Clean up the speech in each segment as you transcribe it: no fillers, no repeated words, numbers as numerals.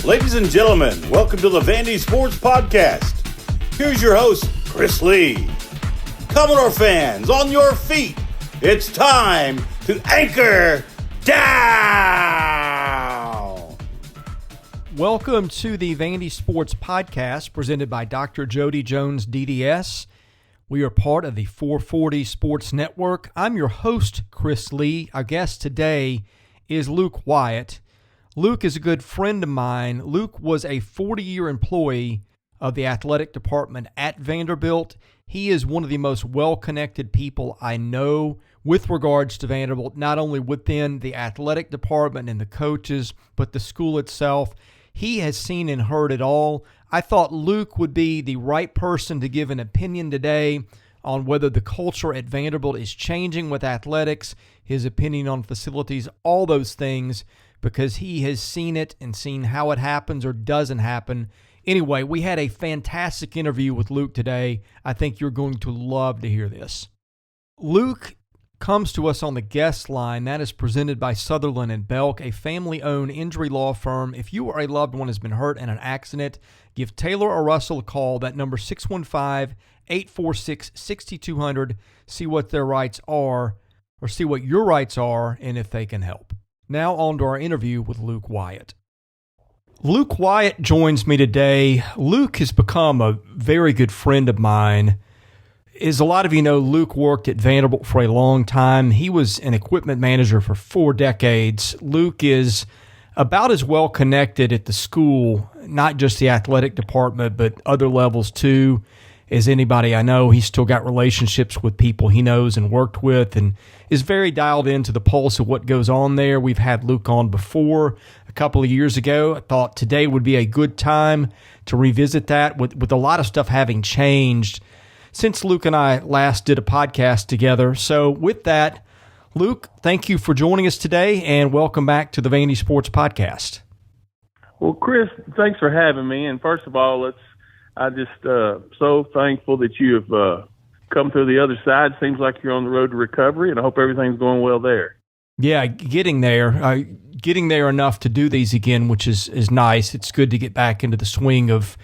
Ladies and gentlemen, welcome to the Vandy Sports Podcast. Here's your host, Chris Lee. Commodore fans, on your feet. It's time to anchor down. Welcome to the Vandy Sports Podcast presented by Dr. Jody Jones, DDS. We are part of the 440 Sports Network. I'm your host, Chris Lee. Our guest today is Luke Wyatt. Luke is a good friend of mine. Luke was a 40-year employee of the athletic department at Vanderbilt. He is one of the most well-connected people I know with regards to Vanderbilt, not only within the athletic department and the coaches, but the school itself. He has seen and heard it all. I thought Luke would be the right person to give an opinion today on whether the culture at Vanderbilt is changing with athletics, his opinion on facilities, all those things, because he has seen it and seen how it happens or doesn't happen. Anyway, we had a fantastic interview with Luke today. I think you're going to love to hear this. Luke comes to us on the guest line. That is presented by Sutherland and Belk, a family-owned injury law firm. If you or a loved one has been hurt in an accident, give Taylor or Russell a call. That number 615-846-6200. See what their rights are, or see what your rights are, and if they can help. Now on to our interview with Luke Wyatt. Luke Wyatt joins me today. Luke has become a very good friend of mine. As a lot of you know, Luke worked at Vanderbilt for a long time. He was an equipment manager for 4 decades. Luke is about as well connected at the school, not just the athletic department, but other levels too, as anybody I know. He's still got relationships with people he knows and worked with, and is very dialed into the pulse of what goes on there. We've had Luke on before a couple of years ago. I thought today would be a good time to revisit that with a lot of stuff having changed since Luke and I last did a podcast together. So with that, Luke, thank you for joining us today, and welcome back to the Vandy Sports Podcast. Well, Chris, thanks for having me. And first of all, I'm just so thankful that you have come through the other side. Seems like you're on the road to recovery, and I hope everything's going well there. Yeah, getting there enough to do these again, which is nice. It's good to get back into the swing of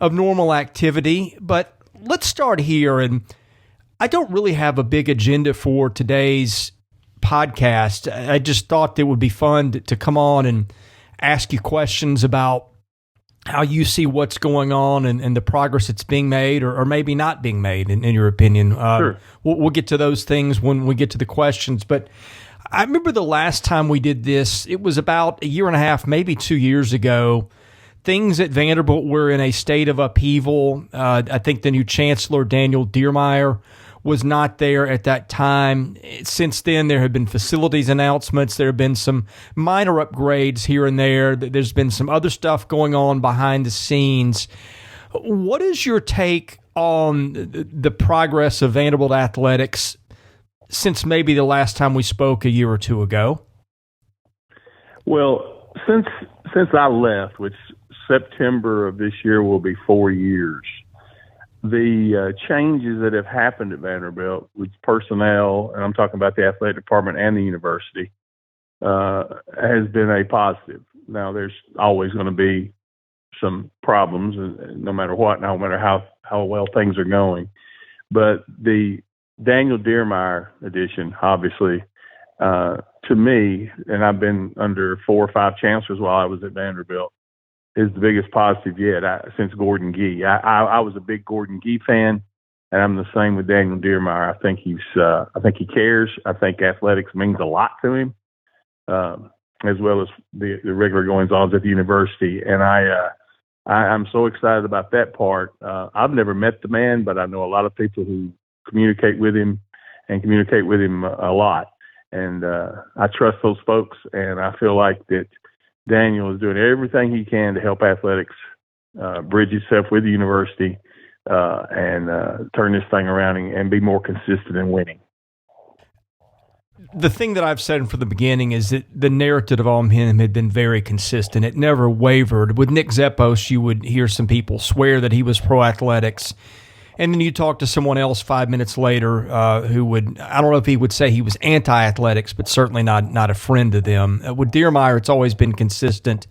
normal activity. But let's start here, and I don't really have a big agenda for today's podcast. I just thought it would be fun to come on and ask you questions about how you see what's going on and the progress that's being made or maybe not being made, in your opinion. Sure. We'll get to those things when we get to the questions. But I remember the last time we did this, it was about a year and a half, maybe 2 years ago. Things at Vanderbilt were in a state of upheaval. I think the new chancellor, Daniel Diermeier, was not there at that time. Since then, there have been facilities announcements. There have been some minor upgrades here and there. There's been some other stuff going on behind the scenes. What is your take on the progress of Vanderbilt athletics since maybe the last time we spoke a year or two ago? Well, since I left, which September of this year will be 4 years, the changes that have happened at Vanderbilt with personnel, and I'm talking about the athletic department and the university, has been a positive. Now, there's always going to be some problems, no matter what, no matter how well things are going. But the Daniel Diermeier addition, obviously, to me, and I've been under 4 or 5 chancellors while I was at Vanderbilt, is the biggest positive yet since Gordon Gee. I was a big Gordon Gee fan, and I'm the same with Daniel Diermeier. I think he cares. I think athletics means a lot to him, as well as the regular goings-ons at the university. And I'm so excited about that part. I've never met the man, but I know a lot of people who communicate with him and communicate with him a lot. And I trust those folks, and I feel like that Daniel is doing everything he can to help athletics bridge itself with the university and turn this thing around and be more consistent in winning. The thing that I've said from the beginning is that the narrative on him had been very consistent. It never wavered. With Nick Zeppos, you would hear some people swear that he was pro-athletics. And then you talk to someone else 5 minutes later who would, I don't know if he would say he was anti-athletics, but certainly not a friend of them. With Diermeier, it's always been consistent.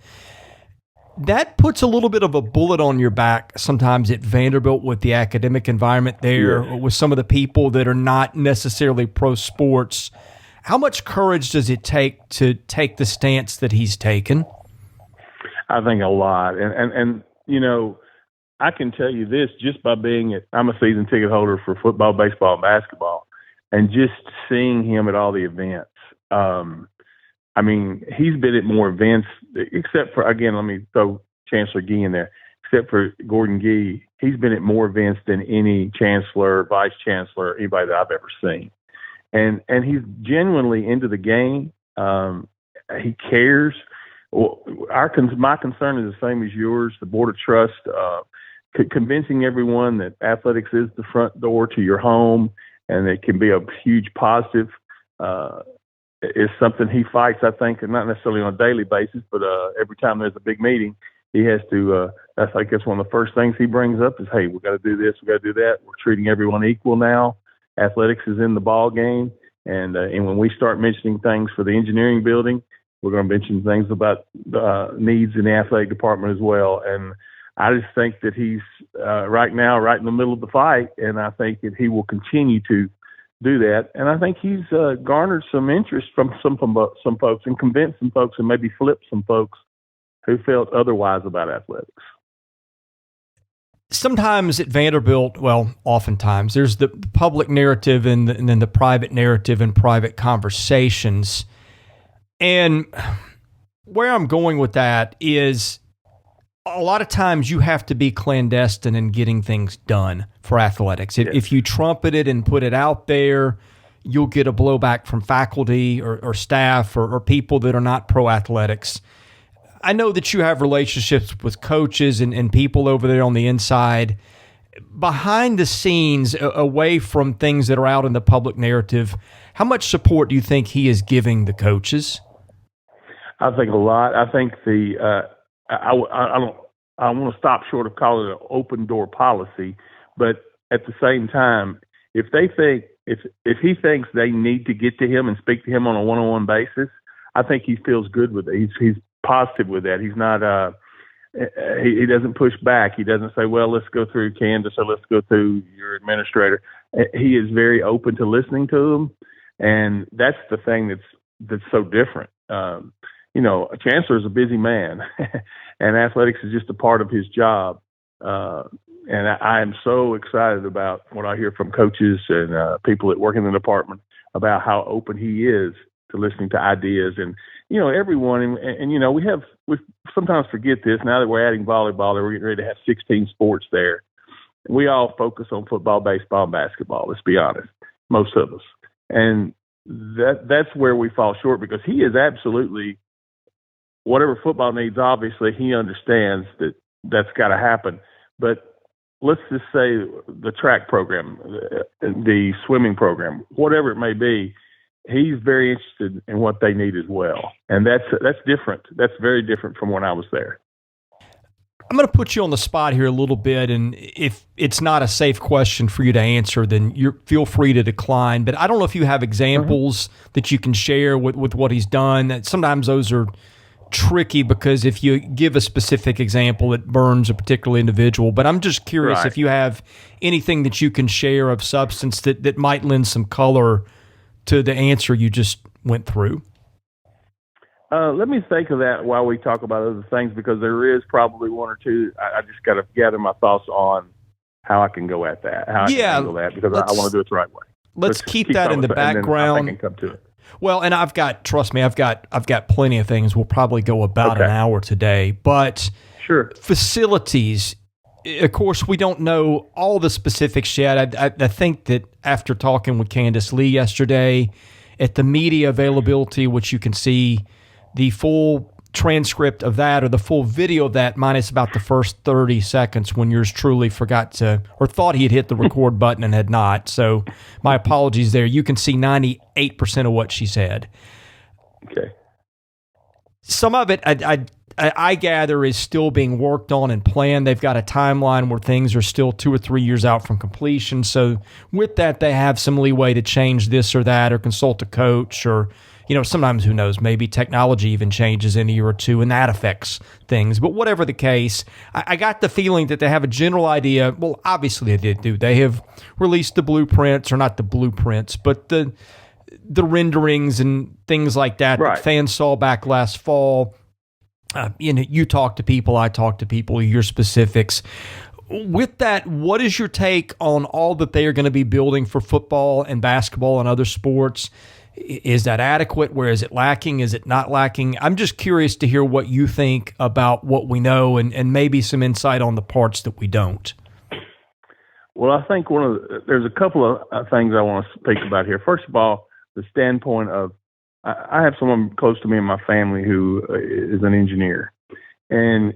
that puts a little bit of a bullet on your back sometimes at Vanderbilt with the academic environment there, or with some of the people that are not necessarily pro sports. How much courage does it take to take the stance that he's taken? I think a lot. And you know, I can tell you this just by I'm a season ticket holder for football, baseball, and basketball, and just seeing him at all the events. I mean, he's been at more events, except for, again, let me throw Chancellor Gee in there, except for Gordon Gee. He's been at more events than any chancellor, vice chancellor, anybody that I've ever seen. And he's genuinely into the game. He cares. My concern is the same as yours, the Board of Trust, convincing everyone that athletics is the front door to your home and it can be a huge positive is something he fights, I think, and not necessarily on a daily basis, but every time there's a big meeting, he has to, that's one of the first things he brings up is, hey, we got to do this, we got to do that. We're treating everyone equal now. Athletics is in the ball game. And when we start mentioning things for the engineering building, we're going to mention things about needs in the athletic department as well. And I just think that he's right now right in the middle of the fight, and I think that he will continue to do that. And I think he's garnered some interest from some folks and convinced some folks and maybe flipped some folks who felt otherwise about athletics. Sometimes at Vanderbilt, well, oftentimes, there's the public narrative and then the private narrative and private conversations. And where I'm going with that is a lot of times you have to be clandestine in getting things done for athletics. If you trumpet it and put it out there, you'll get a blowback from faculty or staff or people that are not pro athletics. I know that you have relationships with coaches and people over there on the inside. Behind the scenes, away from things that are out in the public narrative, how much support do you think he is giving the coaches? I think a lot. I think I want to stop short of calling it an open door policy, but at the same time, if he thinks they need to get to him and speak to him on a one-on-one basis, I think he feels good with it. He's positive with that. He's not he doesn't push back. He doesn't say, well, let's go through Candace or let's go through your administrator. He is very open to listening to them, and that's the thing that's so different. You know, a chancellor is a busy man, and athletics is just a part of his job. And I am so excited about what I hear from coaches and people that work in the department about how open he is to listening to ideas. And, you know, everyone, and you know, we sometimes forget this. Now that we're adding volleyball, we're getting ready to have 16 sports there. We all focus on football, baseball, and basketball, let's be honest, most of us. And that's where we fall short, because he is absolutely, whatever football needs, obviously he understands that's got to happen. But let's just say the track program, the swimming program, whatever it may be, he's very interested in what they need as well. And that's different. That's very different from when I was there. I'm going to put you on the spot here a little bit, and if it's not a safe question for you to answer, then feel free to decline. But I don't know if you have examples that you can share with what he's done. Sometimes those are tricky because if you give a specific example, it burns a particular individual. But I'm just curious if you have anything that you can share of substance that might lend some color to the answer you just went through. Let me think of that while we talk about other things, because there is probably one or two. I just got to gather my thoughts on how I can go at that, how I can handle that, because I want to do it the right way. Let's keep that in the background. And then I can come to it. Well, and trust me, I've got plenty of things. We'll probably go about an hour today, but sure. Facilities, of course, we don't know all the specifics yet. I think that after talking with Candace Lee yesterday, at the media availability, which you can see the full transcript of that or the full video of that minus about the first 30 seconds when yours truly forgot to or thought he had hit the record button and had not. So my apologies there. You can see 98% of what she said. Okay. Some of it I gather is still being worked on and planned. They've got a timeline where things are still 2 or 3 years out from completion. So with that, they have some leeway to change this or that or consult a coach or sometimes, who knows, maybe technology even changes in a year or two and that affects things. But whatever the case, I got the feeling that they have a general idea. Well, obviously they do. They have released the blueprints, or not the blueprints, but the renderings and things like that Right. that fans saw back last fall. You talk to people, I talk to people, your specifics. With that, what is your take on all that they are going to be building for football and basketball and other sports? Is that adequate? Where is it lacking? Is it not lacking? I'm just curious to hear what you think about what we know and maybe some insight on the parts that we don't. Well, I think there's a couple of things I want to speak about here. First of all, the standpoint of, I have someone close to me in my family who is an engineer, and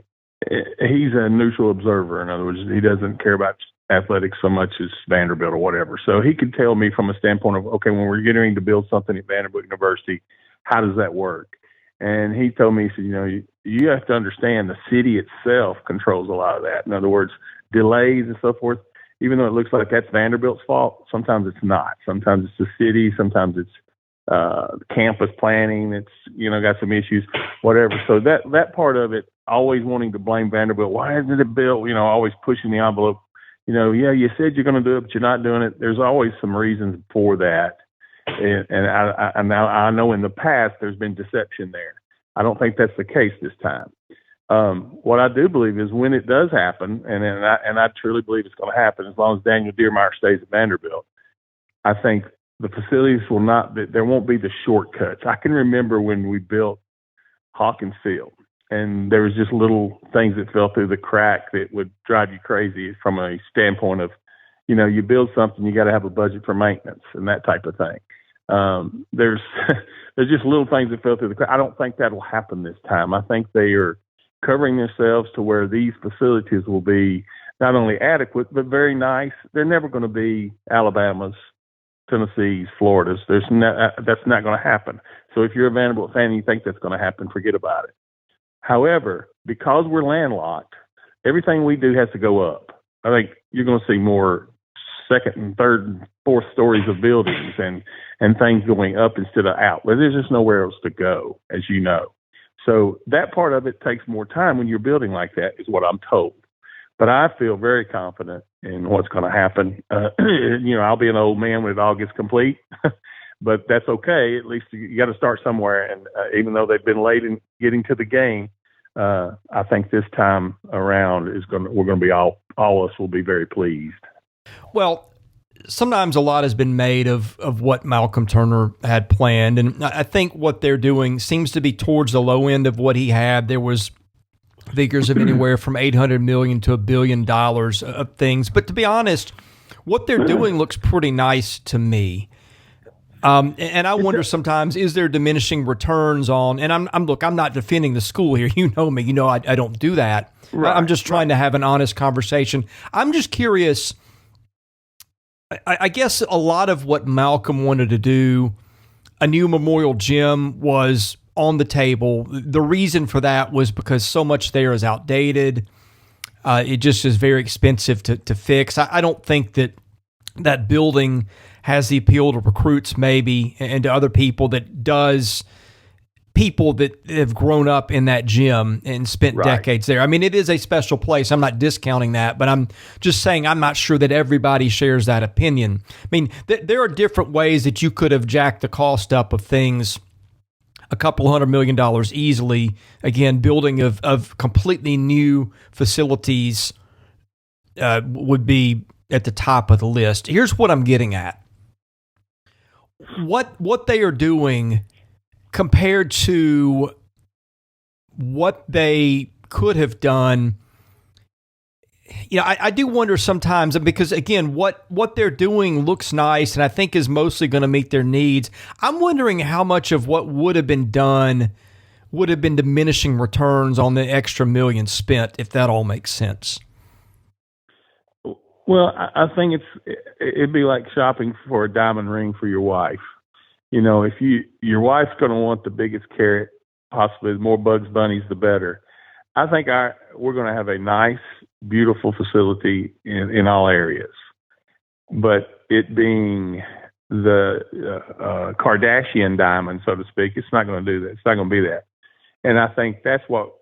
he's a neutral observer. In other words, he doesn't care about athletics so much as Vanderbilt or whatever. So he could tell me from a standpoint of, okay, when we're getting to build something at Vanderbilt University, how does that work? And he told me, he said, you have to understand the city itself controls a lot of that. In other words, delays and so forth, even though it looks like that's Vanderbilt's fault, sometimes it's not. Sometimes it's the city, sometimes it's campus planning that's, got some issues, whatever. So that part of it, always wanting to blame Vanderbilt. Why isn't it built? Always pushing the envelope. Yeah, you said you're going to do it, but you're not doing it. There's always some reasons for that. And I know in the past there's been deception there. I don't think that's the case this time. What I do believe is when it does happen, and I truly believe it's going to happen as long as Daniel Diermeier stays at Vanderbilt, I think the facilities there won't be the shortcuts. I can remember when we built Hawkins Field, and there was just little things that fell through the crack that would drive you crazy from a standpoint of, you build something, you got to have a budget for maintenance and that type of thing. There's just little things that fell through the crack. I don't think that will happen this time. I think they are covering themselves to where these facilities will be not only adequate, but very nice. They're never going to be Alabama's, Tennessee's, Florida's. That's not going to happen. So if you're a Vanderbilt fan and you think that's going to happen, forget about it. However, because we're landlocked, everything we do has to go up. I think you're going to see more second and third and fourth stories of buildings and things going up instead of out. But there's just nowhere else to go, as you know. So that part of it takes more time when you're building like that, is what I'm told. But I feel very confident in what's going to happen. I'll be an old man when it all gets complete, but that's okay. At least you got to start somewhere. And even though they've been late in getting to the game, I think this time around we're going to be all of us will be very pleased. Well, sometimes a lot has been made of what Malcolm Turner had planned, and I think what they're doing seems to be towards the low end of what he had. There was figures of anywhere from $800 million to $1 billion of things. But to be honest, what they're doing looks pretty nice to me. And I wonder sometimes, is there diminishing returns on, and I'm not defending the school here. You know me, I don't do that. Right, I'm just trying to have an honest conversation. I'm just curious. I guess a lot of what Malcolm wanted to do, a new memorial gym, was on the table. The reason for that was because so much there is outdated. It just is very expensive to fix. I don't think that building has the appeal to recruits maybe and to other people that does people that have grown up in that gym and spent decades there. I mean, it is a special place. I'm not discounting that, but I'm just saying I'm not sure that everybody shares that opinion. I mean, there are different ways that you could have jacked the cost up of things a couple $100 million easily. Again, building of completely new facilities would be at the top of the list. Here's what I'm getting at. What they are doing compared to what they could have done, I do wonder sometimes, because again, what they're doing looks nice and I think is mostly going to meet their needs. I'm wondering how much of what would have been done would have been diminishing returns on the extra million spent, if that all makes sense. Well, I think it'd be like shopping for a diamond ring for your wife. If your wife's going to want the biggest carrot, possibly the more Bugs Bunnies, the better. I think we're going to have a nice, beautiful facility in all areas. But it being Kardashian diamond, so to speak. It's not going to do that. It's not going to be that. And I think that's what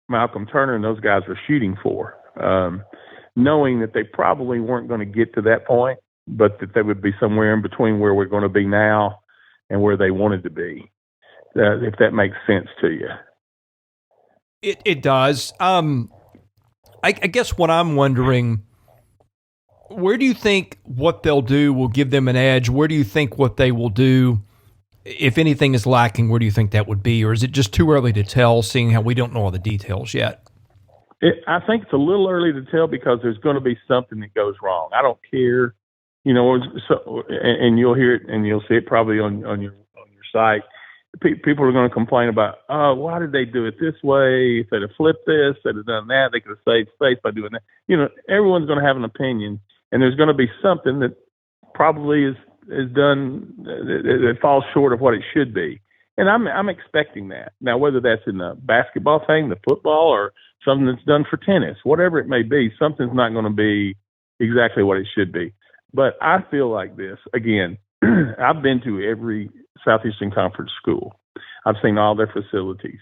Malcolm Turner and those guys were shooting for, knowing that they probably weren't going to get to that point, but that they would be somewhere in between where we're going to be now and where they wanted to be, if that makes sense to you. It does. I guess what I'm wondering, where do you think what they'll do will give them an edge? Where do you think what they will do, if anything is lacking, where do you think that would be? Or is it just too early to tell, seeing how we don't know all the details yet? I think it's a little early to tell because there's going to be something that goes wrong. I don't care, and you'll hear it and you'll see it probably on your site. People are going to complain about, oh, why did they do it this way? If they'd have flipped this, they'd have done that. They could have saved space by doing that. Everyone's going to have an opinion, and there's going to be something that probably is done that falls short of what it should be. And I'm expecting that. Now, whether that's in the basketball thing, the football, or something that's done for tennis, whatever it may be, something's not going to be exactly what it should be. But I feel like this, again, I've been to every Southeastern Conference school. I've seen all their facilities.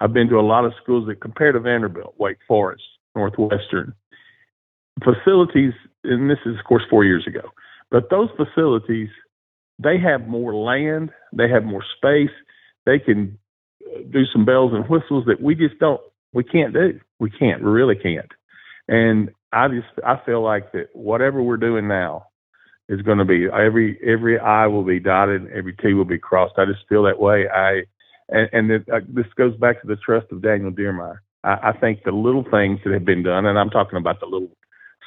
I've been to a lot of schools that compare to Vanderbilt, Wake Forest, Northwestern. Facilities, and this is, of course, 4 years ago, but those facilities, they have more land, they have more space, they can do some bells and whistles that we can't do. We really can't. And I feel like that whatever we're doing now is going to be, every I will be dotted, every T will be crossed. I just feel that way. This goes back to the trust of Daniel Diermeier. I think the little things that have been done, and I'm talking about the little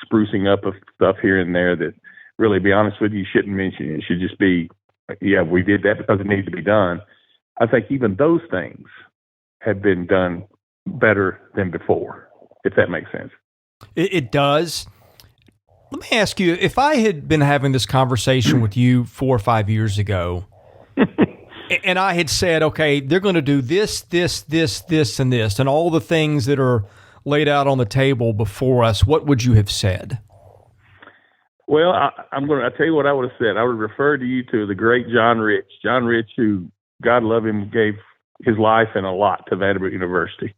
sprucing up of stuff here and there that, really, be honest with you, shouldn't mention it. It should just be, yeah, we did that because it needed to be done. I think even those things have been done better than before, if that makes sense. It does. Let me ask you, if I had been having this conversation with you 4 or 5 years ago, and I had said, okay, they're going to do this, and this, and all the things that are laid out on the table before us, what would you have said? Well, I'll tell you what I would have said. I would refer to you to the great John Rich. John Rich, who, God love him, gave his life and a lot to Vanderbilt University.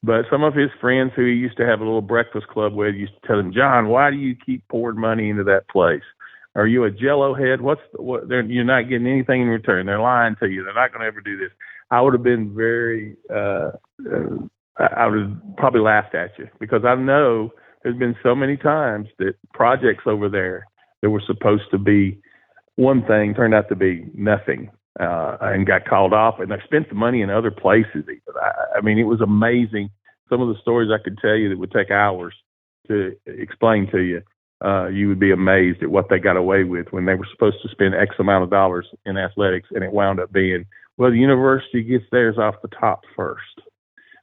But some of his friends who he used to have a little breakfast club with used to tell him, John, why do you keep pouring money into that place? Are you a jello head? You're not getting anything in return. They're lying to you. They're not going to ever do this. I would have been I would have probably laughed at you, because I know there's been so many times that projects over there that were supposed to be one thing turned out to be nothing, and got called off, and they spent the money in other places. I mean, it was amazing. Some of the stories I could tell you that would take hours to explain to you. You would be amazed at what they got away with when they were supposed to spend X amount of dollars in athletics, and it wound up being, well, the university gets theirs off the top first.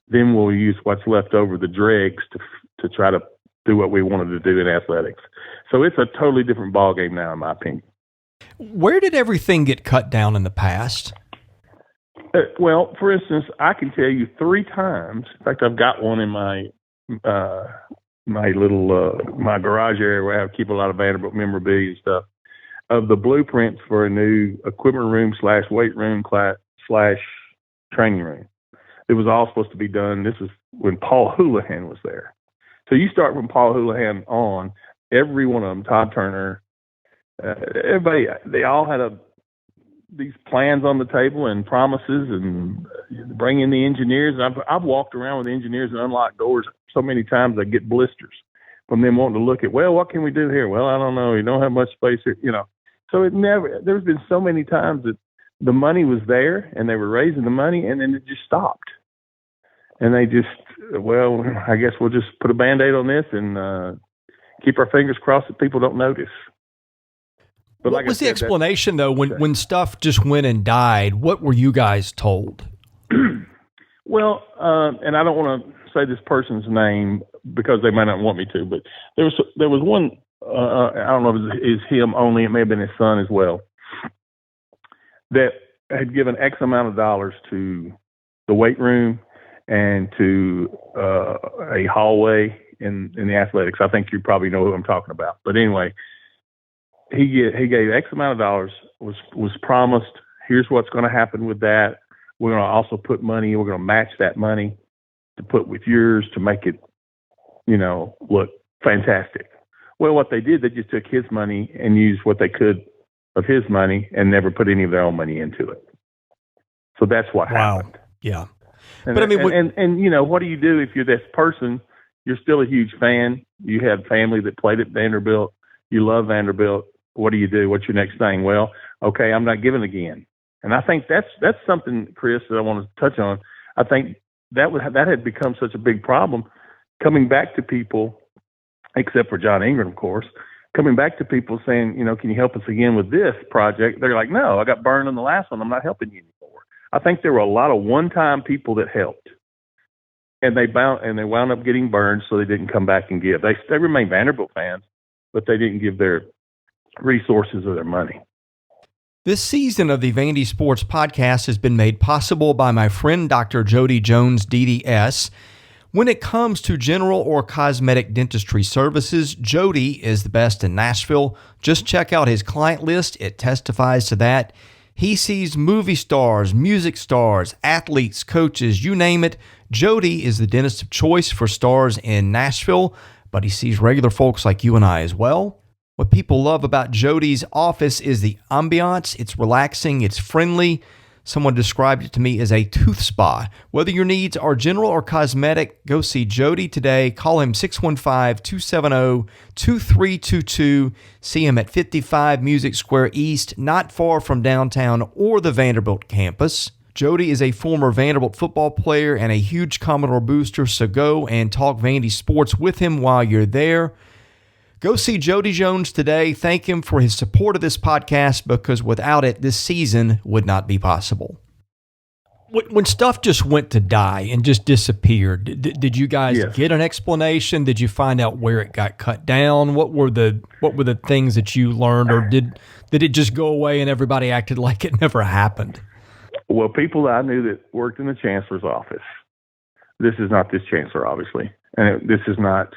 Then we'll use what's left over, the dregs, to try to do what we wanted to do in athletics. So it's a totally different ballgame now, in my opinion. Where did everything get cut down in the past? Well, for instance, I can tell you 3 times. In fact, I've got one in my little my garage area where I keep a lot of Vanderbilt memorabilia and stuff, of the blueprints for a new equipment room / weight room / training room. It was all supposed to be done. This is when Paul Houlihan was there. So you start from Paul Houlihan on, every one of them, Todd Turner, everybody, they all had these plans on the table and promises, and bring in the engineers. And I've walked around with engineers and unlocked doors so many times I get blisters from them wanting to look at, well, what can we do here? Well, I don't know. You don't have much space here, So there's been so many times that the money was there and they were raising the money, and then it just stopped. And they just, well, I guess we'll just put a Band-Aid on this and keep our fingers crossed that people don't notice. But what was the explanation, though, when stuff just went and died? What were you guys told? Well, and I don't want to say this person's name because they might not want me to, but there was one, I don't know if it's him only, it may have been his son as well, that had given X amount of dollars to the weight room and to a hallway in the athletics. I think you probably know who I'm talking about. But anyway, he gave X amount of dollars, was promised, here's what's going to happen with that. We're going to also put money, we're going to match that money to put with yours to make it, look fantastic. Well, what they did, they just took his money and used what they could of his money and never put any of their own money into it. So that's what happened. Yeah. And, But I mean, what do you do if you're this person? You're still a huge fan. You had family that played at Vanderbilt. You love Vanderbilt. What do you do? What's your next thing? Well, okay, I'm not giving again. And I think that's something, Chris, that I want to touch on. I think that had become such a big problem coming back to people, except for John Ingram, of course, coming back to people saying, can you help us again with this project? They're like, no, I got burned on the last one. I'm not helping you anymore. I think there were a lot of one-time people that helped, and they wound up getting burned, so they didn't come back and give. They remain Vanderbilt fans, but they didn't give their resources or their money. This season of the Vandy Sports Podcast has been made possible by my friend Dr. Jody Jones, DDS. When it comes to general or cosmetic dentistry services, Jody is the best in Nashville. Just check out his client list. It testifies to that. He sees movie stars, music stars, athletes, coaches, you name it. Jody is the dentist of choice for stars in Nashville, but he sees regular folks like you and I as well. What people love about Jody's office is the ambiance. It's relaxing, it's friendly. Someone described it to me as a tooth spa. Whether your needs are general or cosmetic, go see Jody today. Call him 615-270-2322. See him at 55 Music Square East, not far from downtown or the Vanderbilt campus. Jody is a former Vanderbilt football player and a huge Commodore booster, so go and talk Vandy sports with him while you're there. Go see Jody Jones today. Thank him for his support of this podcast, because without it, this season would not be possible. When stuff just went to die and just disappeared, did you guys get an explanation? Did you find out where it got cut down? What were the things that you learned, or did it just go away and everybody acted like it never happened? Well, people that I knew that worked in the chancellor's office. This is not this chancellor, obviously, and this is not.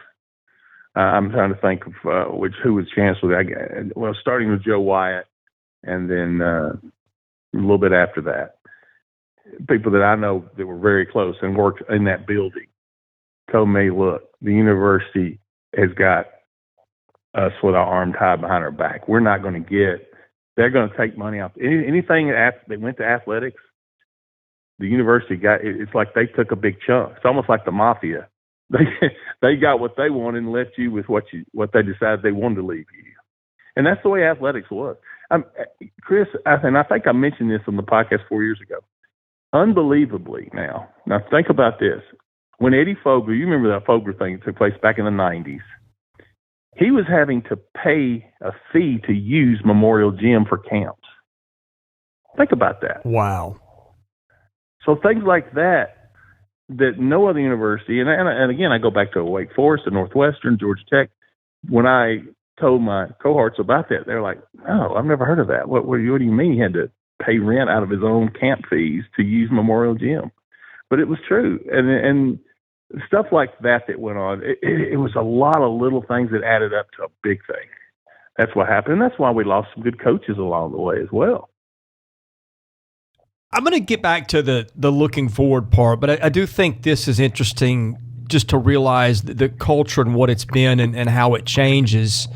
I'm trying to think of who was chancellor. Starting with Joe Wyatt, and then a little bit after that, people that I know that were very close and worked in that building told me, "Look, the university has got us with our arm tied behind our back. We're not going to get. They're going to take money off anything that went to athletics. The university got. It's like they took a big chunk. It's almost like the mafia." They got what they wanted and left you with what they decided they wanted to leave you, and that's the way athletics was. Chris, I think I mentioned this on the podcast 4 years ago. Unbelievably, now think about this: when Eddie Fogler, you remember that Fogler thing that took place back in the '90s, he was having to pay a fee to use Memorial Gym for camps. Think about that. Wow. So things like that no other university, and again, I go back to Wake Forest, and Northwestern, Georgia Tech. When I told my cohorts about that, they're like, "No, I've never heard of that. What do you mean he had to pay rent out of his own camp fees to use Memorial Gym?" But it was true, and stuff like that went on. It was a lot of little things that added up to a big thing. That's what happened, and that's why we lost some good coaches along the way as well. I'm going to get back to the looking forward part, but I do think this is interesting just to realize the culture and what it's been and how it changes.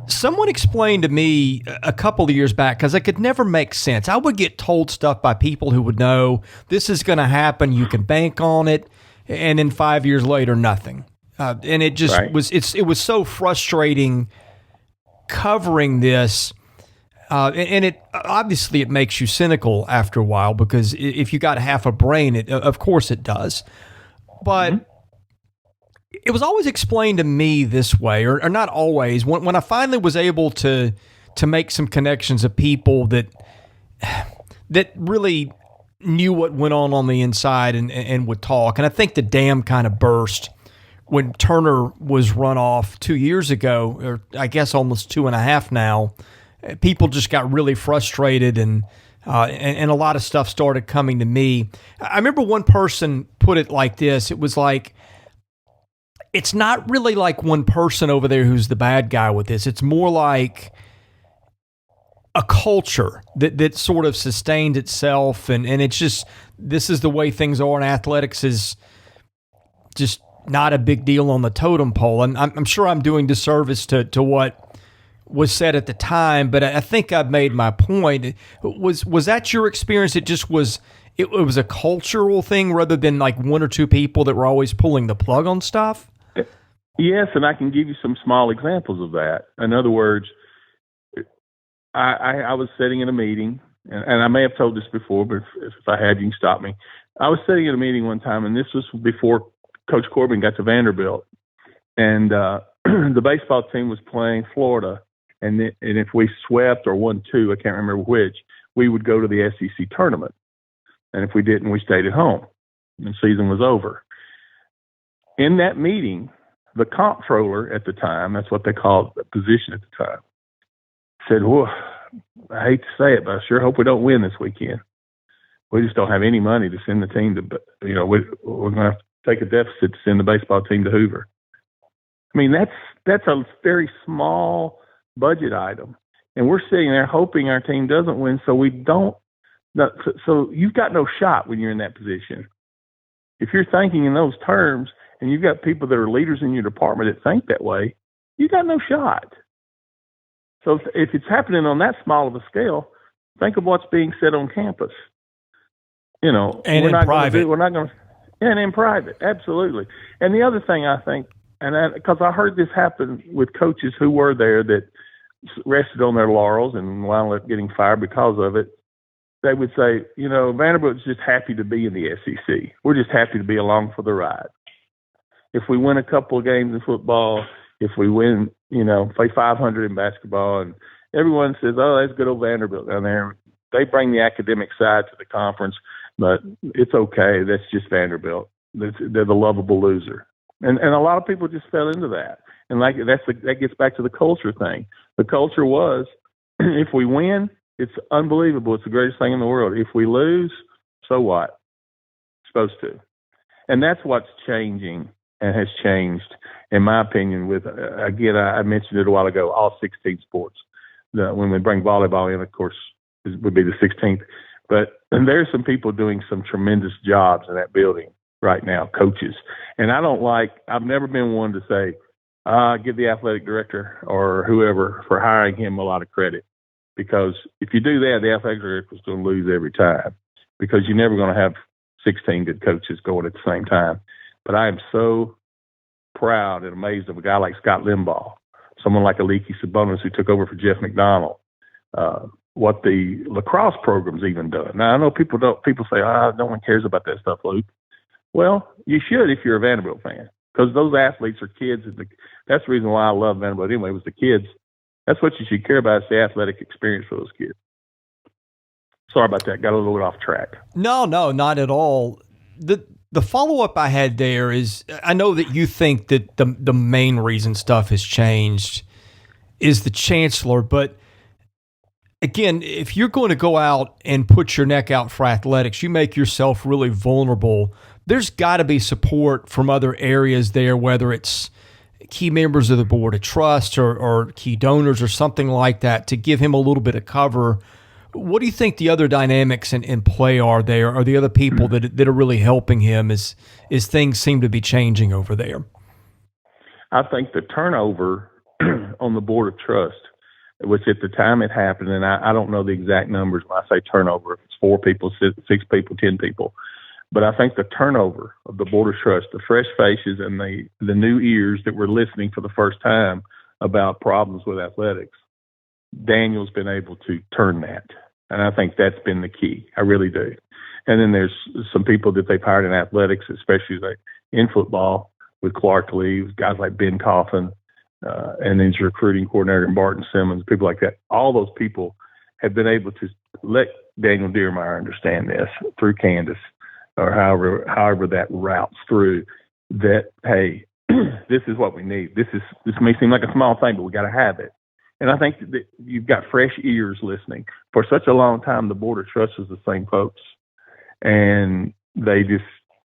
Someone explained to me a couple of years back, because I could never make sense. I would get told stuff by people who would know this is going to happen, you can bank on it, and then 5 years later, nothing. And it just it was so frustrating covering this. And it obviously it makes you cynical after a while, because if you got half a brain, of course it does. But it was always explained to me this way, or not always. When I finally was able to make some connections of people that really knew what went on the inside and would talk, and I think the dam kind of burst when Turner was run off 2 years ago, or I guess almost 2.5 now. People just got really frustrated, and a lot of stuff started coming to me. I remember one person put it like this. It was like, it's not really like one person over there who's the bad guy with this. It's more like a culture that sort of sustained itself, and it's just, this is the way things are, and athletics is just not a big deal on the totem pole. And I'm sure I'm doing disservice to what was said at the time, but I think I've made my point. Was that your experience? It just was, it was a cultural thing rather than like one or two people that were always pulling the plug on stuff? Yes, and I can give you some small examples of that. In other words, I was sitting in a meeting, and I may have told this before, but if I had, you can stop me. I was sitting in a meeting one time, and this was before Coach Corbin got to Vanderbilt, and the baseball team was playing Florida, and if we swept or won two, I can't remember which, we would go to the SEC tournament, and if we didn't, we stayed at home, and the season was over. In that meeting, the comptroller at the time, that's what they called the position at the time, said, well, I hate to say it, but I sure hope we don't win this weekend. We just don't have any money to send the team to, we're going to have to take a deficit to send the baseball team to Hoover. I mean, that's a very small budget item. And we're sitting there hoping our team doesn't win, so we don't. So you've got no shot when you're in that position. If you're thinking in those terms and you've got people that are leaders in your department that think that way, you got no shot. So if it's happening on that small of a scale, think of what's being said on campus. And we're in private. We're not going to, and in private, absolutely. And the other thing I think, because I heard this happen with coaches who were there that rested on their laurels and wound up getting fired because of it, they would say, Vanderbilt's just happy to be in the SEC. We're just happy to be along for the ride. If we win a couple of games in football, if we win, play 500 in basketball, and everyone says, oh, that's good old Vanderbilt down there. They bring the academic side to the conference, but it's okay. That's just Vanderbilt. They're the lovable loser. And a lot of people just fell into that. And that gets back to the culture thing. The culture was, if we win, it's unbelievable. It's the greatest thing in the world. If we lose, so what? Supposed to. And that's what's changing and has changed, in my opinion, with, again, I mentioned it a while ago, all 16 sports. When we bring volleyball in, of course, it would be the 16th. But there's some people doing some tremendous jobs in that building right now, coaches. And I've never been one to say, give the athletic director or whoever for hiring him a lot of credit. Because if you do that, the athletic director is going to lose every time, because you're never going to have 16 good coaches going at the same time. But I am so proud and amazed of a guy like Scott Limbaugh, someone like Aliki Sabonis, who took over for Jeff McDonald, what the lacrosse program's even done. Now, I know people say, no one cares about that stuff, Luke. Well, you should if you're a Vanderbilt fan, because those athletes are kids. And that's the reason why I love Vanderbilt anyway, was the kids. That's what you should care about, is the athletic experience for those kids. Sorry about that. Got a little bit off track. No, not at all. The follow-up I had there is, I know that you think that the main reason stuff has changed is the chancellor, but again, if you're going to go out and put your neck out for athletics, you make yourself really vulnerable. There's got to be support from other areas there, whether it's key members of the board of trust or key donors or something like that, to give him a little bit of cover. What do you think the other dynamics in play are there? Are the other people that are really helping him as things seem to be changing over there? I think the turnover on the board of trust, which at the time it happened, and I don't know the exact numbers when I say turnover, if it's 4 people, 6 people, 10 people, but I think the turnover of the board of trust, the fresh faces and the new ears that were listening for the first time about problems with athletics, Daniel's been able to turn that. And I think that's been the key. I really do. And then there's some people that they've hired in athletics, especially like in football with Clark Lea, guys like Ben Coffin, and then his recruiting coordinator, Barton Simmons, people like that. All those people have been able to let Daniel Diermeier understand this through Candace, or however that routes through, that, hey, this is what we need. This may seem like a small thing, but we got to have it. And I think that you've got fresh ears listening. For such a long time, the board of trust was the same folks, and they just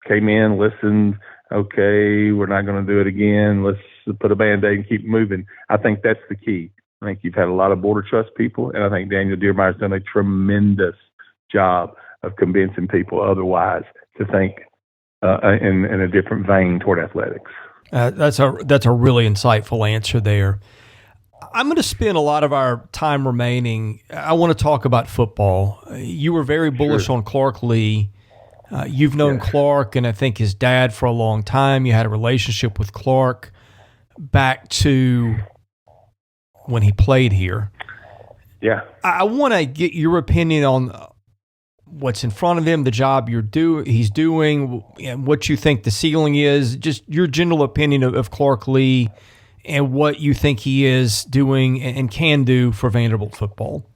came in, listened. Okay, we're not going to do it again. Let's put a Band-Aid and keep moving. I think that's the key. I think you've had a lot of Board of Trust people, and I think Daniel Diermeier has done a tremendous job of convincing people otherwise to think in a different vein toward athletics. That's a really insightful answer there. I'm going to spend a lot of our time remaining. I want to talk about football. You were very bullish on Clark Lea. You've known Clark and I think his dad for a long time. You had a relationship with Clark back to when he played here. Yeah. I want to get your opinion on what's in front of him, the job he's doing, and what you think the ceiling is, just your general opinion of Clark Lea and what you think he is doing and can do for Vanderbilt football.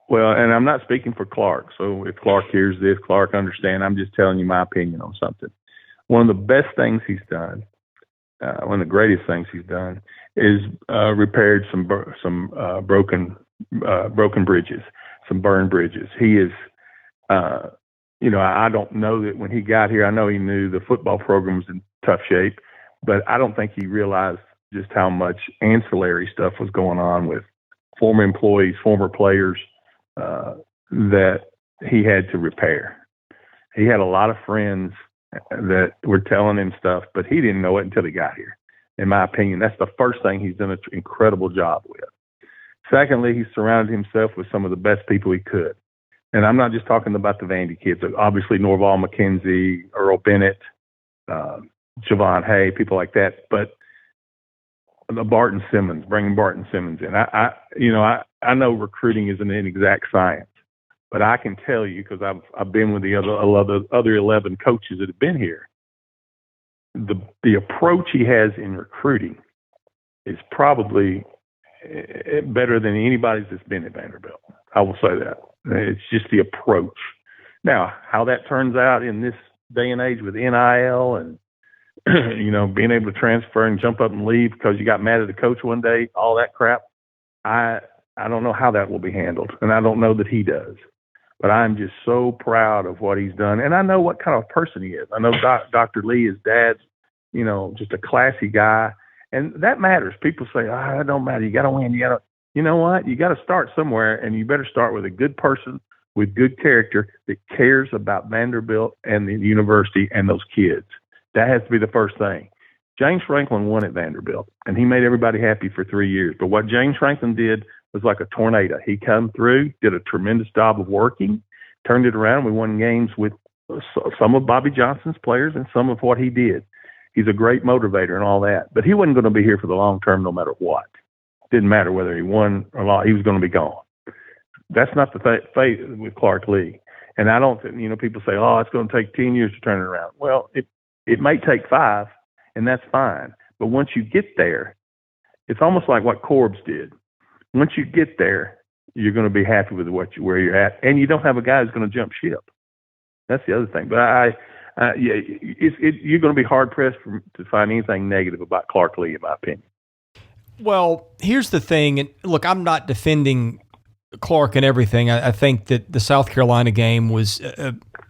Well, and I'm not speaking for Clark, so if Clark hears this, Clark understand. I'm just telling you my opinion on something. One of the best things he's done, one of the greatest things he's done, is repaired some broken bridges, some burned bridges. He is, I don't know that when he got here, I know he knew the football program was in tough shape, but I don't think he realized just how much ancillary stuff was going on with former employees, former players, that he had to repair. He had a lot of friends that were telling him stuff, but he didn't know it until he got here. In my opinion, that's the first thing he's done an incredible job with. Secondly, he surrounded himself with some of the best people he could. And I'm not just talking about the Vandy kids. Obviously, Norval McKenzie, Earl Bennett, Javon Hay, people like that. But Barton Simmons, bringing Barton Simmons in. I know recruiting isn't an exact science, but I can tell you, because I've been with the other 11 coaches that have been here, the approach he has in recruiting is probably better than anybody's that's been at Vanderbilt. I will say that. It's just the approach. Now, how that turns out in this day and age with NIL and being able to transfer and jump up and leave because you got mad at the coach one day, all that crap, I don't know how that will be handled, and I don't know that he does. But I'm just so proud of what he's done, and I know what kind of person he is. I know Dr. Lea, his dad's, just a classy guy, and that matters. People say, it don't matter. You got to win. You know what? You got to start somewhere, and you better start with a good person with good character that cares about Vanderbilt and the university and those kids. That has to be the first thing. James Franklin won at Vanderbilt, and he made everybody happy for 3 years. But what James Franklin did was like a tornado. He come through, did a tremendous job of working, turned it around. We won games with some of Bobby Johnson's players and some of what he did. He's a great motivator and all that. But he wasn't going to be here for the long term no matter what. Didn't matter whether he won or lost. He was going to be gone. That's not the fate with Clark Lea. And I don't think, people say, it's going to take 10 years to turn it around. Well, it may take 5, and that's fine. But once you get there, it's almost like what Corbs did. Once you get there, you're going to be happy with where you're at, and you don't have a guy who's going to jump ship. That's the other thing. But you're going to be hard pressed to find anything negative about Clark Lea, in my opinion. Well, here's the thing. And look, I'm not defending Clark and everything. I think that the South Carolina game was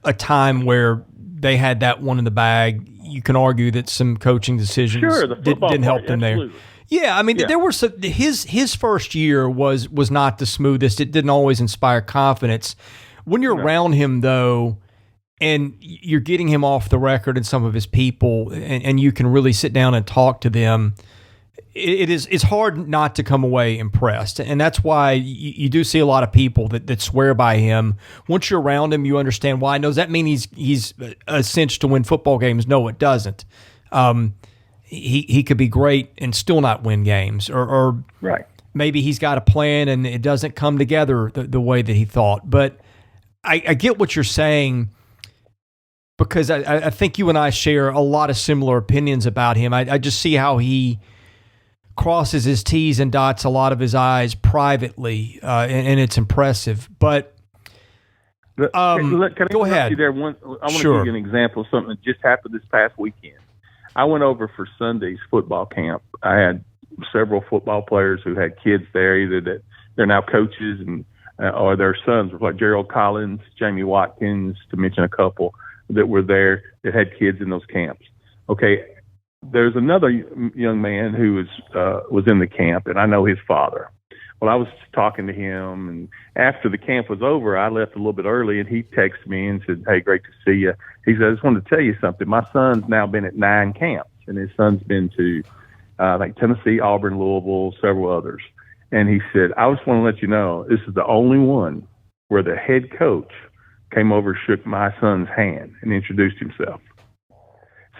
a time where they had that one in the bag. You can argue that some coaching decisions didn't help them there. Yeah, I mean, there were some. His first year was not the smoothest. It didn't always inspire confidence. When you're around him, though, and you're getting him off the record and some of his people, and you can really sit down and talk to them, it's hard not to come away impressed. And that's why you do see a lot of people that swear by him. Once you're around him, you understand why. Does that mean he's a cinch to win football games? No, it doesn't. He could be great and still not win games, or right. Maybe he's got a plan and it doesn't come together the way that he thought. But I get what you're saying, because I think you and I share a lot of similar opinions about him. I just see how he crosses his T's and dots a lot of his I's privately, and it's impressive. But can I go ahead. You there? I want to give you an example of something that just happened this past weekend. I went over for Sunday's football camp. I had several football players who had kids there, either that they're now coaches and or their sons, like Gerald Collins, Jamie Watkins, to mention a couple. that were there that had kids in those camps. Okay, there's another young man who was in the camp, and I know his father. Well, I was talking to him, and after the camp was over, I left a little bit early, and he texted me and said, "Hey, great to see you." He said, "I just wanted to tell you something. My son's now been at 9 camps, and his son's been to, I think, Tennessee, Auburn, Louisville, several others." And he said, "I just want to let you know, this is the only one where the head coach came over, shook my son's hand, and introduced himself."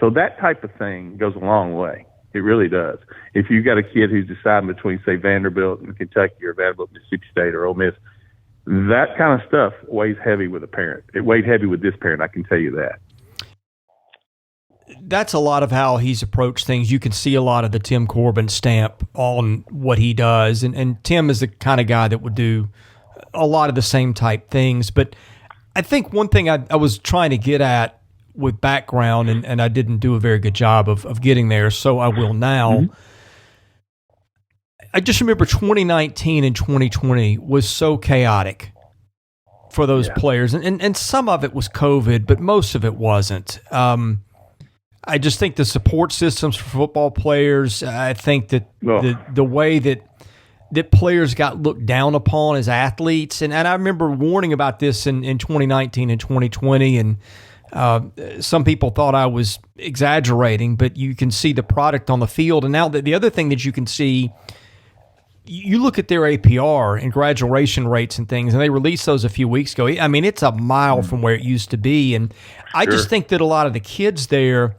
So that type of thing goes a long way. It really does. If you've got a kid who's deciding between, say, Vanderbilt and Kentucky or Vanderbilt, Mississippi State or Ole Miss, that kind of stuff weighs heavy with a parent. It weighed heavy with this parent, I can tell you that. That's a lot of how he's approached things. You can see a lot of the Tim Corbin stamp on what he does. And Tim is the kind of guy that would do a lot of the same type things. But I think one thing I was trying to get at with background, and I didn't do a very good job of getting there, so I will now. Mm-hmm. I just remember 2019 and 2020 was so chaotic for those players. And some of it was COVID, but most of it wasn't. I just think the support systems for football players, I think that the way that players got looked down upon as athletes, and I remember warning about this in 2019 and 2020, and some people thought I was exaggerating, but you can see the product on the field. And now the other thing that you can see, you look at their APR and graduation rates and things, and they released those a few weeks ago. I mean, it's a mile from where it used to be. And I just think that a lot of the kids there,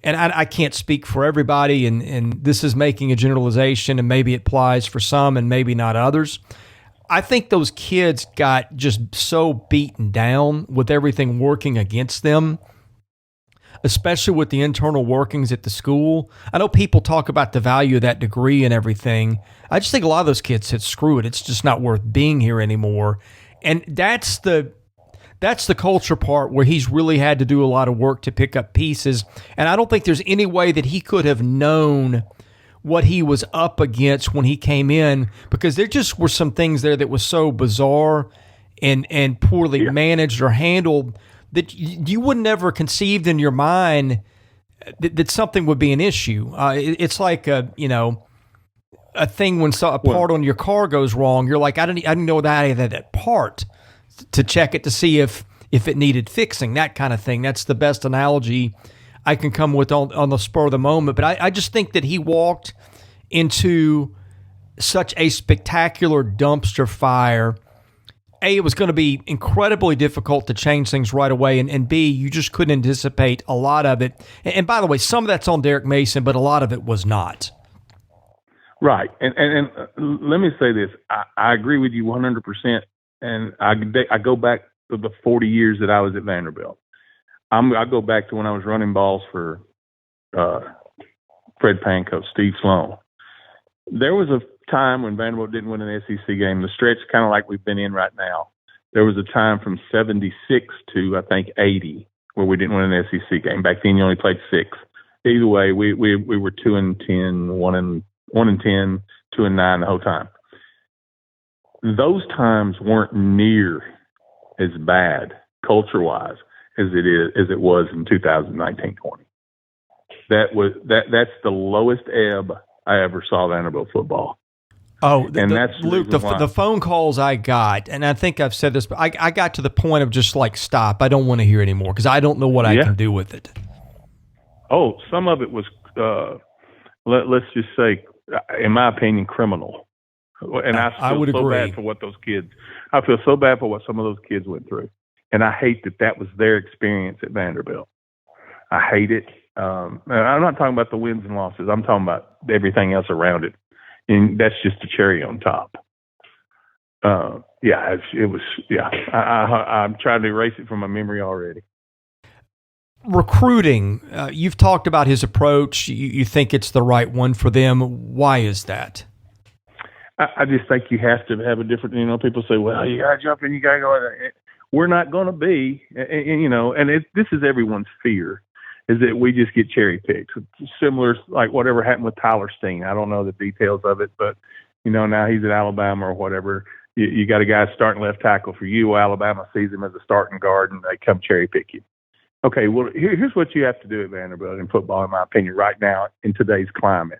and I can't speak for everybody, and this is making a generalization, and maybe it applies for some and maybe not others. I think those kids got just so beaten down with everything working against them, especially with the internal workings at the school. I know people talk about the value of that degree and everything. I just think a lot of those kids said, screw it, it's just not worth being here anymore. And that's the culture part where he's really had to do a lot of work to pick up pieces. And I don't think there's any way that he could have known what he was up against when he came in, because there just were some things there that was so bizarre and poorly managed or handled that you would never conceived in your mind that something would be an issue. It's like a thing when a part on your car goes wrong. You're like, I didn't know that part to check it to see if it needed fixing, that kind of thing. That's the best analogy I can come with on the spur of the moment. But I just think that he walked into such a spectacular dumpster fire. A, it was going to be incredibly difficult to change things right away, and B, you just couldn't anticipate a lot of it. And by the way, some of that's on Derek Mason, but a lot of it was not. Right. And let me say this. I agree with you 100%. And I go back to the 40 years that I was at Vanderbilt. I go back to when I was running balls for Fred Panko, Steve Sloan. There was a time when Vanderbilt didn't win an SEC game. The stretch kind of like we've been in right now. There was a time from 76 to, I think, 80 where we didn't win an SEC game. Back then, you only played 6. Either way, we were 2-10, 1-10, 2-9 the whole time. Those times weren't near as bad culture-wise as it was in 2019-20. That's the lowest ebb I ever saw Vanderbilt football. Oh, that's Luke. The phone calls I got, and I think I've said this, but I got to the point of just like, stop. I don't want to hear anymore because I don't know what I can do with it. Oh, some of it was, let's just say, in my opinion, criminal. And I would so agree. Bad for what those kids. I feel so bad for what some of those kids went through, and I hate that was their experience at Vanderbilt. I hate it. I'm not talking about the wins and losses. I'm talking about everything else around it, and that's just the cherry on top. It was. Yeah, I'm trying to erase it from my memory already. Recruiting. You've talked about his approach. You think it's the right one for them. Why is that? I just think you have to have a different, people say, well, you got to jump in, you got to go. We're not going to be, this is everyone's fear, is that we just get cherry picked. It's similar, like whatever happened with Tyler Steen. I don't know the details of it, but, now he's at Alabama or whatever. You got a guy starting left tackle for you. Alabama sees him as a starting guard, and they come cherry pick you. Okay, well, here's what you have to do at Vanderbilt in football, in my opinion, right now in today's climate.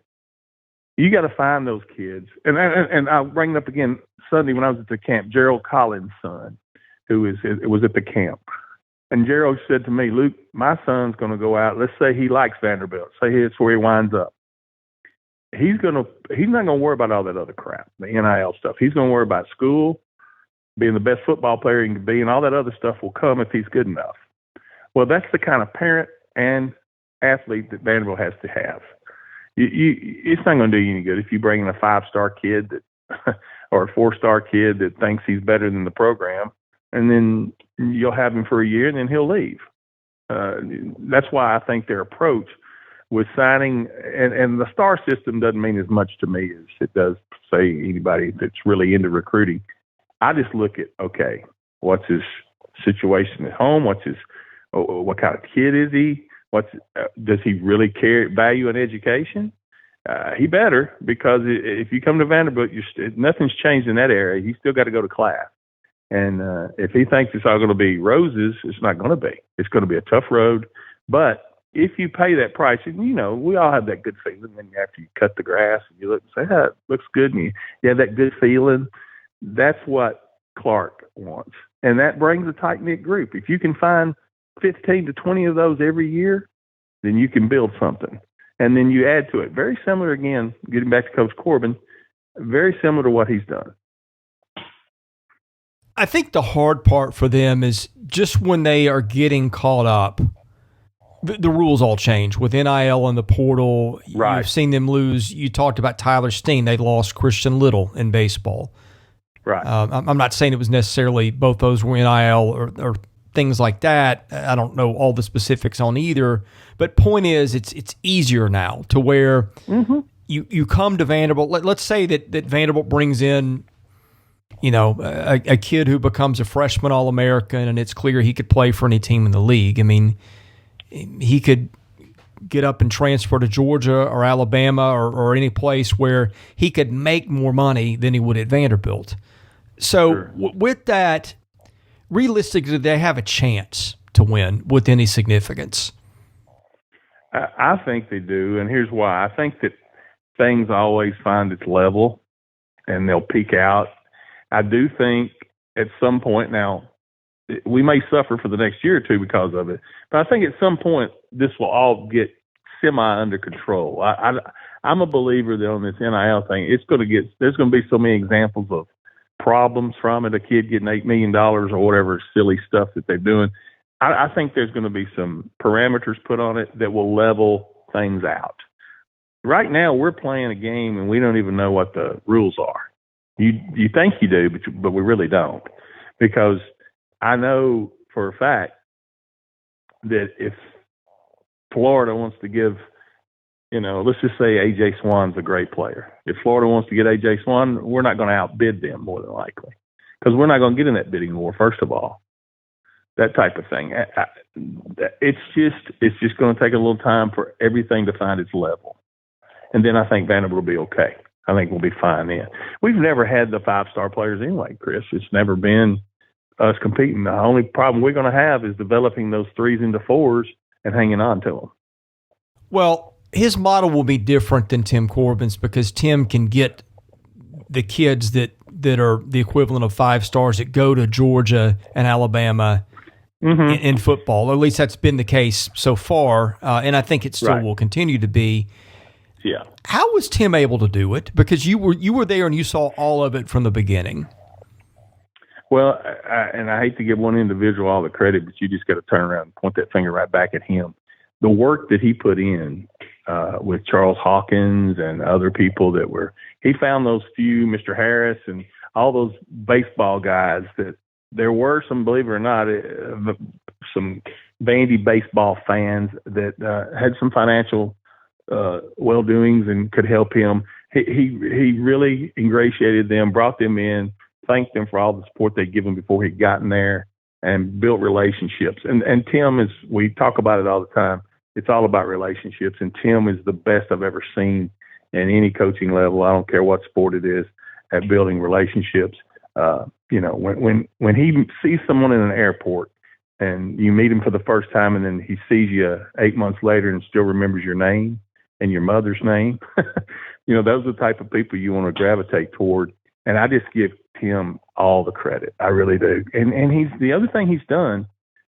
You got to find those kids. And I'll bring it up again Sunday when I was at the camp, Gerald Collins' son, who was at the camp. And Gerald said to me, Luke, my son's going to go out. Let's say he likes Vanderbilt. Say it's where he winds up. He's not going to worry about all that other crap, the NIL stuff. He's going to worry about school, being the best football player he can be, and all that other stuff will come if he's good enough. Well, that's the kind of parent and athlete that Vanderbilt has to have. It's not going to do you any good if you bring in a 5-star kid or a 4-star kid that thinks he's better than the program, and then you'll have him for a year and then he'll leave. That's why I think their approach with signing and the star system doesn't mean as much to me as it does, say, anybody that's really into recruiting. I just look at, okay, what's his situation at home? What kind of kid is he? Does he really value an education? He better, because if you come to Vanderbilt, nothing's changed in that area. You still got to go to class. And if he thinks it's all going to be roses, it's not going to be. It's going to be a tough road. But if you pay that price, and we all have that good feeling when after you cut the grass and you look and say, it looks good, and you have that good feeling. That's what Clark wants. And that brings a tight-knit group. If you can find 15 to 20 of those every year, then you can build something. And then you add to it. Very similar, again, getting back to Coach Corbin, very similar to what he's done. I think the hard part for them is just when they are getting caught up, the rules all change with NIL and the portal. Right. You've seen them lose. You talked about Tyler Steen. They lost Christian Little in baseball. Right. I'm not saying it was necessarily both those were NIL or things like that. I don't know all the specifics on either, but point is it's easier now to where you come to Vanderbilt. Let's say that Vanderbilt brings in, a kid who becomes a freshman All-American, and it's clear he could play for any team in the league. I mean, he could get up and transfer to Georgia or Alabama or any place where he could make more money than he would at Vanderbilt. So Sure. With that, realistically, they have a chance to win with any significance. I think they do, and here's why. I think that things always find its level, and they'll peak out. I do think at some point now, we may suffer for the next year or two because of it, but I think at some point this will all get semi under control. I'm a believer that on this NIL thing, there's going to be so many examples of problems from it, a kid getting $8 million or whatever silly stuff that they're doing. I think there's going to be some parameters put on it that will level things out. Right now, we're playing a game and we don't even know what the rules are. You think you do, but we really don't, because I know for a fact that if Florida wants to give, let's just say A.J. Swann's a great player. If Florida wants to get A.J. Swann, we're not going to outbid them more than likely, because we're not going to get in that bidding war, first of all. That type of thing. It's just going to take a little time for everything to find its level. And then I think Vanderbilt will be okay. I think we'll be fine then. We've never had the 5-star players anyway, Chris. It's never been us competing. The only problem we're going to have is developing those 3s into 4s and hanging on to them. Well, his model will be different than Tim Corbin's, because Tim can get the kids that are the equivalent of 5 stars that go to Georgia and Alabama in football. Or at least that's been the case so far, and I think it still will continue to be. Yeah. How was Tim able to do it? Because you were there and you saw all of it from the beginning. Well, and I hate to give one individual all the credit, but you just got to turn around and point that finger right back at him. The work that he put in with Charles Hawkins and other people he found those few, Mr. Harris and all those baseball guys that there were some, believe it or not, some Vandy baseball fans that had some financial well-doings and could help him. He really ingratiated them, brought them in, thanked them for all the support they'd given before he'd gotten there, and built relationships. And Tim we talk about it all the time. It's all about relationships, and Tim is the best I've ever seen in any coaching level. I don't care what sport it is, at building relationships. When he sees someone in an airport and you meet him for the first time, and then he sees you 8 months later and still remembers your name and your mother's name. Those are the type of people you want to gravitate toward. And I just give Tim all the credit. I really do. And he's the other thing he's done.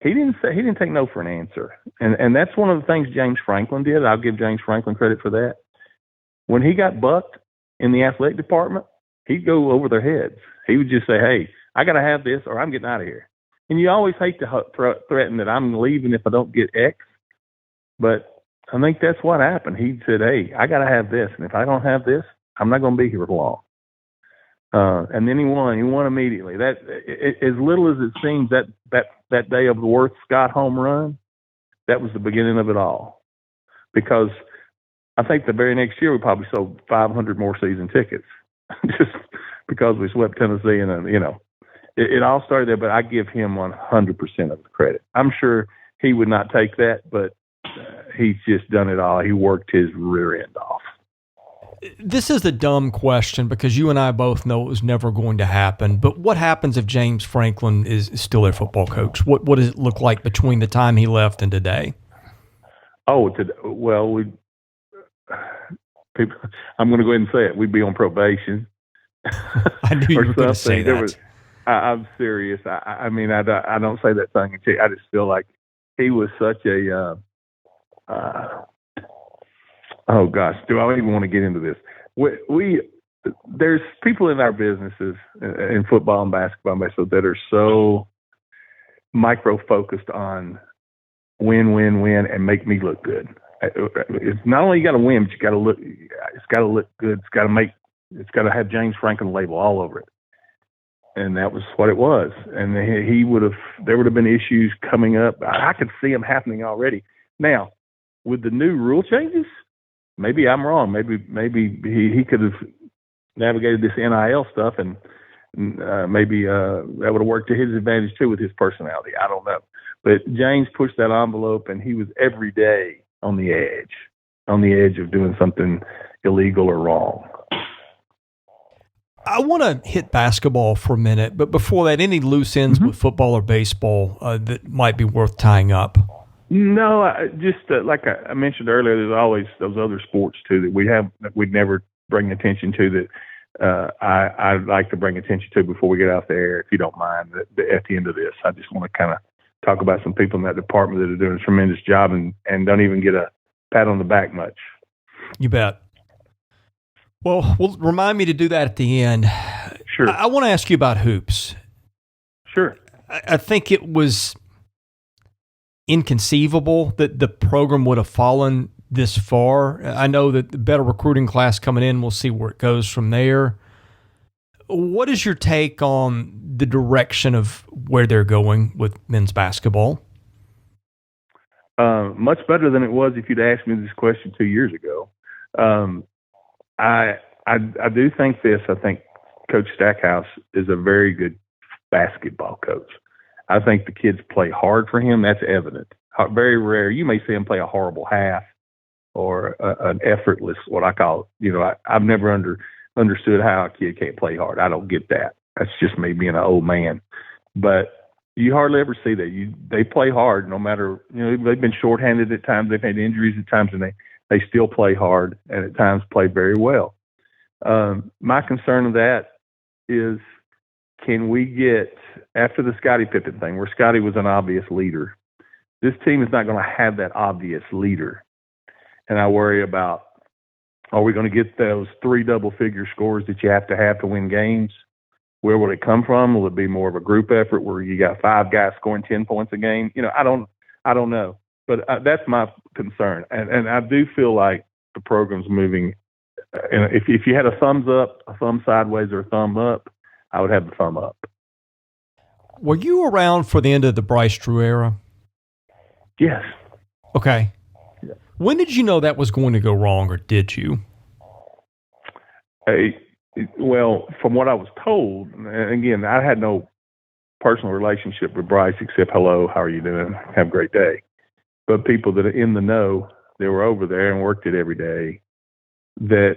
He didn't take no for an answer. And that's one of the things James Franklin did. I'll give James Franklin credit for that. When he got bucked in the athletic department, he'd go over their heads. He would just say, "Hey, I got to have this or I'm getting out of here." And you always hate to threaten that I'm leaving if I don't get X. But I think that's what happened. He said, "Hey, I got to have this. And if I don't have this, I'm not going to be here for long." And then he won. He won immediately. As little as it seems, that day of the Worth Scott home run, that was the beginning of it all. Because I think the very next year we probably sold 500 more season tickets just because we swept Tennessee. And, it all started there, but I give him 100% of the credit. I'm sure he would not take that, but he's just done it all. He worked his rear end off. This is a dumb question because you and I both know it was never going to happen. But what happens if James Franklin is still their football coach? What does it look like between the time he left and today? I'm going to go ahead and say it. We'd be on probation. I knew you were going to say that. I'm serious. I mean, I don't say that tongue in cheek. I just feel like he was such a. Oh gosh, do I even want to get into this? There's people in our businesses in football and basketball that are so micro focused on win, and make me look good. It's not only you got to win, but you got to look. It's got to look good. It's got to have James Franklin label all over it. And that was what it was. And there would have been issues coming up. I could see them happening already. Now, with the new rule changes, maybe I'm wrong. Maybe he could have navigated this NIL stuff, and maybe that would have worked to his advantage too with his personality. I don't know. But James pushed that envelope, and he was every day on the edge of doing something illegal or wrong. I want to hit basketball for a minute, but before that, any loose ends with football or baseball that might be worth tying up? No, like I mentioned earlier, there's always those other sports too that we'd never bring attention to that I'd like to bring attention to before we get out there, if you don't mind. At the end of this, I just want to kind of talk about some people in that department that are doing a tremendous job and don't even get a pat on the back much. You bet. Well, remind me to do that at the end. Sure. I want to ask you about hoops. Sure. I think it was inconceivable that the program would have fallen this far. I know that the better recruiting class coming in, we'll see where it goes from there. What is your take on the direction of where they're going with men's basketball? Much better than it was if you'd asked me this question 2 years ago. I do think this. I think Coach Stackhouse is a very good basketball coach. I think the kids play hard for him. That's evident. Very rare. You may see him play a horrible half or an effortless, what I call, I've never understood how a kid can't play hard. I don't get that. That's just me being an old man. But you hardly ever see that. They play hard no matter, they've been shorthanded at times. They've had injuries at times, and they still play hard and at times play very well. My concern of that is, can we get, after the Scottie Pippen thing, where Scottie was an obvious leader, this team is not going to have that obvious leader. And I worry about, are we going to get those 3 double-figure scores that you have to win games? Where will it come from? Will it be more of a group effort where you got 5 guys scoring 10 points a game? I don't know. But that's my concern. And I do feel like the program's moving. And if you had a thumbs up, a thumb sideways, or a thumb up, I would have the thumb up. Were you around for the end of the Bryce Drew era? Yes. Okay. Yeah. When did you know that was going to go wrong, or did you? Well, from what I was told, and again, I had no personal relationship with Bryce except, hello, how are you doing? Have a great day. But people that are in the know, they were over there and worked it every day, that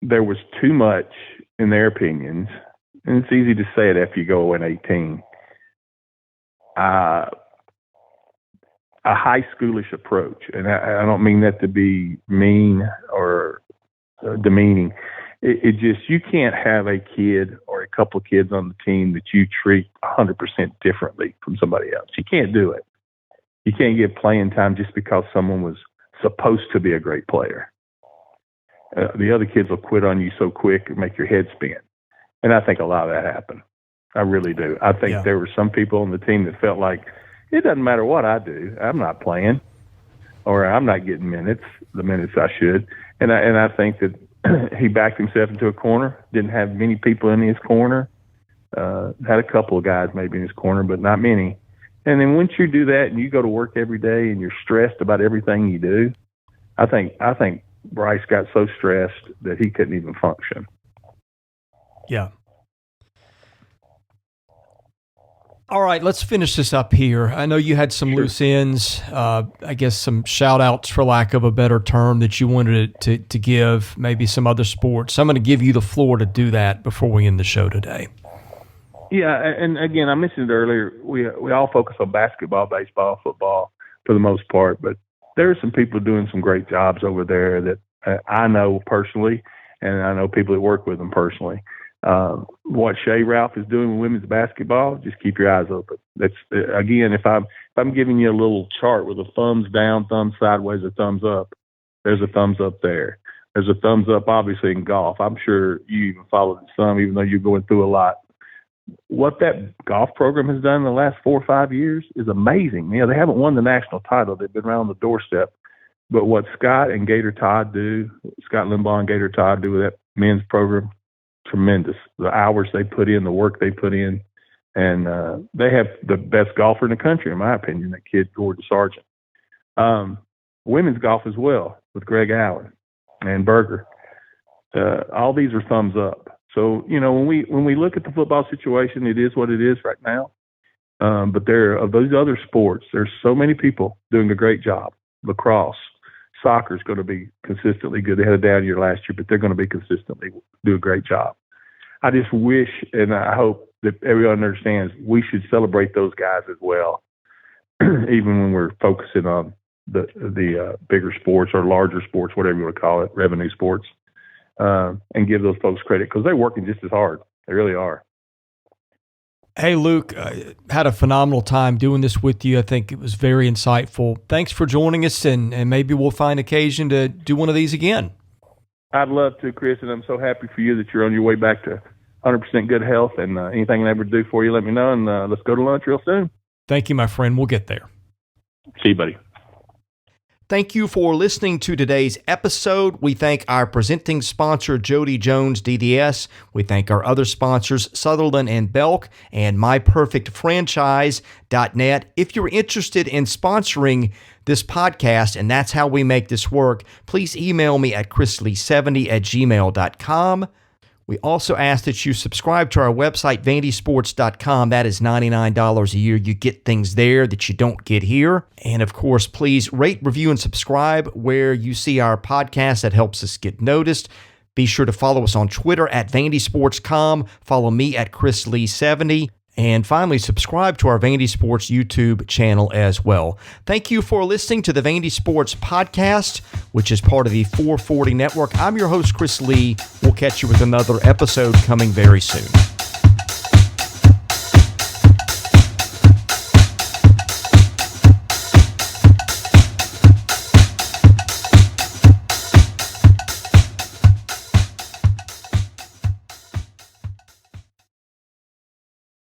there was too much, in their opinions, and it's easy to say it after you go 0-18, a high schoolish approach. And I don't mean that to be mean or demeaning. It just, you can't have a kid or a couple of kids on the team that you treat 100% differently from somebody else. You can't do it. You can't get playing time just because someone was supposed to be a great player. The other kids will quit on you so quick and make your head spin. And I think a lot of that happened. I really do. I think there were some people on the team that felt like, it doesn't matter what I do, I'm not playing, or I'm not getting the minutes I should. And I think that he backed himself into a corner, didn't have many people in his corner, had a couple of guys maybe in his corner, but not many. And then once you do that and you go to work every day and you're stressed about everything you do, I think Bryce got so stressed that he couldn't even function. Yeah. All right, let's finish this up here. I know you had some loose ends, I guess some shout-outs, for lack of a better term, that you wanted to give, maybe some other sports. So I'm going to give you the floor to do that before we end the show today. Yeah, and again, I mentioned it earlier, we all focus on basketball, baseball, football for the most part, but there are some people doing some great jobs over there that I know personally, and I know people that work with them personally. What Shea Ralph is doing with women's basketball, just keep your eyes open. That's again, if I'm giving you a little chart with a thumbs down, thumbs sideways, a thumbs up, there's a thumbs up there. There's a thumbs up, obviously, in golf. I'm sure you even followed some, even though you're going through a lot. What that golf program has done in the last 4 or 5 years is amazing. You know, they haven't won the national title. They've been around the doorstep. But what Scott and Gator Todd do, Scott Limbaugh and Gator Todd do with that men's program, tremendous. The hours they put in, the work they put in, and they have the best golfer in the country, in my opinion, that kid, Gordon Sargent. Women's golf as well, with Greg Allen and Berger. All these are thumbs up. So, you know, when we look at the football situation, it is what it is right now. But of those other sports, there's so many people doing a great job. Lacrosse, soccer is going to be consistently good. They had a down year last year, but they're going to be consistently do a great job. I just wish, and I hope that everyone understands, we should celebrate those guys as well, even when we're focusing on the bigger sports or larger sports, whatever you want to call it, revenue sports. And give those folks credit because they're working just as hard. They really are. Hey, Luke, had a phenomenal time doing this with you. I think it was very insightful. Thanks for joining us, and maybe we'll find occasion to do one of these again. I'd love to, Chris, and I'm so happy for you that you're on your way back to 100% good health, and anything I ever do for you, let me know, and let's go to lunch real soon. Thank you, my friend. We'll get there. See you, buddy. Thank you for listening to today's episode. We thank our presenting sponsor, Jody Jones DDS. We thank our other sponsors, Sutherland and Belk and MyPerfectFranchise.net. If you're interested in sponsoring this podcast, and that's how we make this work, please email me at chrisley70@gmail.com. We also ask that you subscribe to our website, vandysports.com. That is $99 a year. You get things there that you don't get here. And of course, please rate, review, and subscribe where you see our podcast. That helps us get noticed. Be sure to follow us on Twitter at vandysports.com. Follow me at chrisley70. And finally, subscribe to our Vandy Sports YouTube channel as well. Thank you for listening to the Vandy Sports Podcast, which is part of the 440 Network. I'm your host, Chris Lee. We'll catch you with another episode coming very soon.